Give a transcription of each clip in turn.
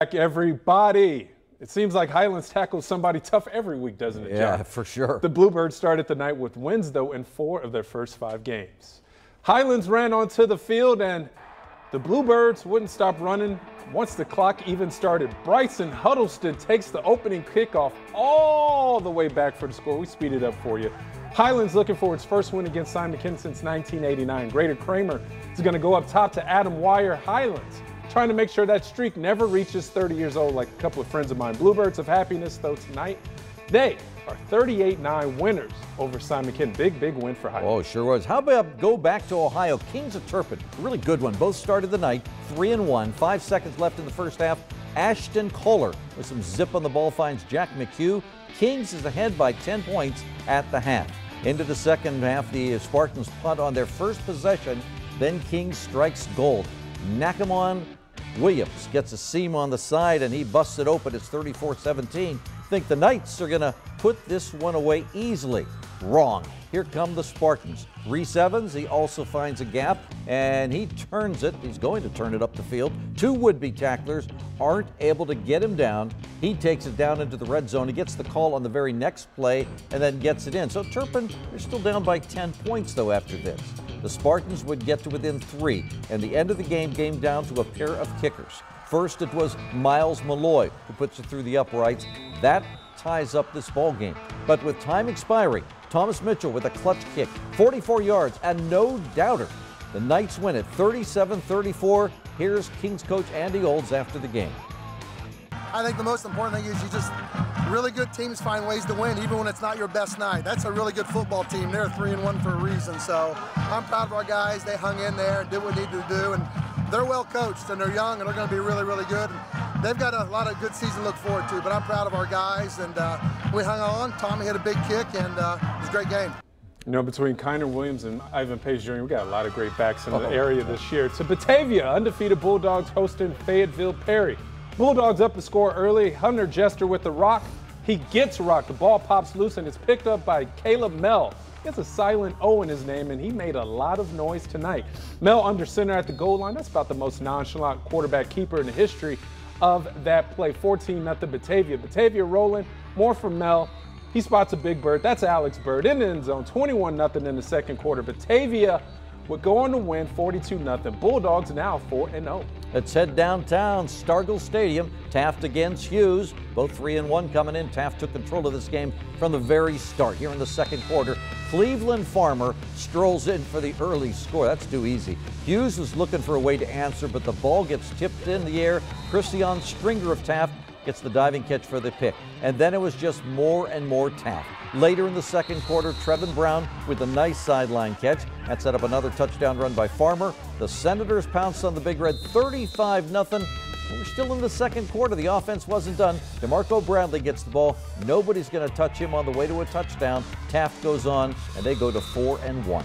Back, everybody. It seems like Highlands tackles somebody tough every week, doesn't it, John? Yeah, for sure. The Bluebirds started the night with wins, though, in 4 of their first 5 games. Highlands ran onto the field, and the Bluebirds wouldn't stop running once the clock even started. Bryson Huddleston takes the opening kickoff all the way back for the score. We speed it up for you. Highlands looking for its first win against Simon Kenton since 1989. Grader Kramer is going to go up top to Adam Wire. Highlands trying to make sure that streak never reaches 30 years old like a couple of friends of mine. Bluebirds of happiness, though, tonight. They are 38-9 winners over Simon Kenton. Big win for Highlands. Oh, sure was. How about go back to Ohio? Kings of Turpin, a really good one. Both started the night 3-1. 5 seconds left in the first half. Ashton Kohler with some zip on the ball finds Jack McHugh. Kings is ahead by 10 points at the half. Into the second half, the Spartans punt on their first possession. Then Kings strikes gold. Nakamon Williams gets a seam on the side and he busts it open. It's 34-17. Think the Knights are going to put this one away easily. Wrong. Here come the Spartans. Reese Evans, he also finds a gap and he turns it. He's going to turn it up the field. 2 would-be tacklers aren't able to get him down. He takes it down into the red zone. He gets the call on the very next play and then gets it in. So Turpin, they're still down by 10 points though after this. The Spartans would get to within 3, and the end of the game came down to a pair of kickers. First, it was Miles Malloy who puts it through the uprights. That ties up this ball game. But with time expiring, Thomas Mitchell with a clutch kick, 44 yards, and no doubter. The Knights win it 37-34. Here's Kings coach Andy Olds after the game. I think the most important thing is you just really good teams find ways to win even when it's not your best night. That's a really good football team. They're 3-1 for a reason. So I'm proud of our guys. They hung in there and did what they needed to do. And they're well coached and they're young and they're going to be really good. And they've got a lot of good season to look forward to. But I'm proud of our guys and we hung on. Tommy hit a big kick and it was a great game. You know, between Keenan Williams and Ivan Page Jr., we got a lot of great backs in the area this year. To Batavia, undefeated Bulldogs hosting Fayetteville Perry. Bulldogs up the score early. Hunter Jester with the rock. He gets rocked. The ball pops loose and it's picked up by Caleb Mell. He has a silent O in his name and he made a lot of noise tonight. Mell under center at the goal line. That's about the most nonchalant quarterback keeper in the history of that play. 14-0 Batavia. Batavia rolling. More from Mell. He spots a big bird. That's Alex Bird in the end zone. 21-0 in the second quarter. Batavia would go on to win 42-0. Bulldogs now 4-0. Let's head downtown, Stargell Stadium. Taft against Hughes, both 3-1 coming in. Taft took control of this game from the very start. Here in the second quarter, Cleveland Farmer strolls in for the early score. That's too easy. Hughes was looking for a way to answer, but the ball gets tipped in the air. Christian Stringer of Taft gets the diving catch for the pick. And then it was just more and more Taft. Later in the second quarter, Trevin Brown with a nice sideline catch. That set up another touchdown run by Farmer. The Senators pounced on the Big Red 35-0. We're still in the second quarter. The offense wasn't done. DeMarco Bradley gets the ball. Nobody's going to touch him on the way to a touchdown. Taft goes on, and they go to 4-1.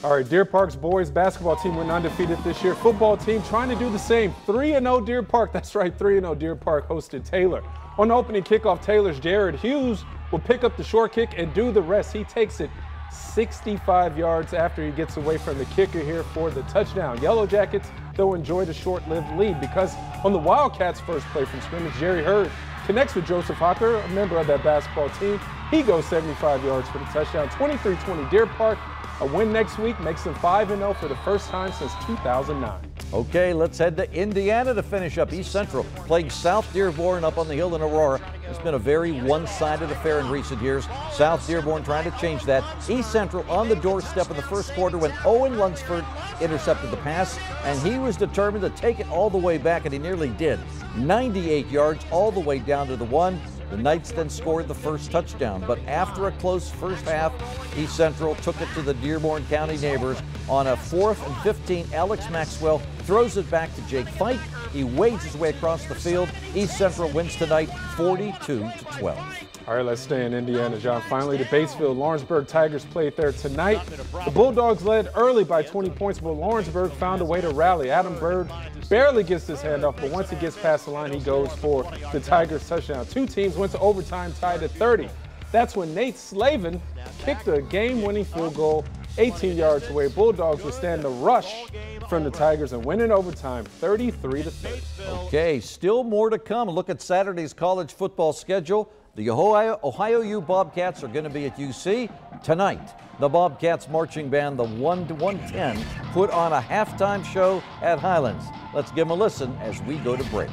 All right, Deer Park's boys basketball team went undefeated this year. Football team trying to do the same. 3-0 Deer Park. That's right, 3-0 Deer Park hosted Taylor. On the opening kickoff, Taylor's Jared Hughes will pick up the short kick and do the rest. He takes it 65 yards after he gets away from the kicker here for the touchdown. Yellow Jackets, though, enjoyed a short-lived lead because on the Wildcats' first play from scrimmage, Jerry Hurd connects with Joseph Hawker, a member of that basketball team. He goes 75 yards for the touchdown. 23-20 Deer Park. A win next week makes them 5-0 for the first time since 2009. Okay, let's head to Indiana to finish up. East Central playing South Dearborn up on the hill in Aurora. It's been a very one-sided affair in recent years. South Dearborn trying to change that. East Central on the doorstep in the first quarter when Owen Lunsford intercepted the pass, and he was determined to take it all the way back, and he nearly did. 98 yards all the way down to the 1. The Knights then scored the first touchdown, but after a close first half, East Central took it to the Dearborn County neighbors. On a 4th and 15, Alex Maxwell throws it back to Jake Fite. He wades his way across the field. East Central wins tonight 42-12. All right, let's stay in Indiana, John. Finally, the Batesville Lawrenceburg Tigers played there tonight. The Bulldogs led early by 20 points, but Lawrenceburg found a way to rally. Adam Bird barely gets his hand off, but once he gets past the line, he goes for the Tigers touchdown. 2 teams went to overtime tied at 30. That's when Nate Slavin kicked a game-winning field goal 18 yards away. Bulldogs withstand the rush from the Tigers and win in overtime 33-30. Okay, still more to come. Look at Saturday's college football schedule. The Ohio U Bobcats are going to be at UC tonight. The Bobcats marching band, the 1-110, put on a halftime show at Highlands. Let's give them a listen as we go to break.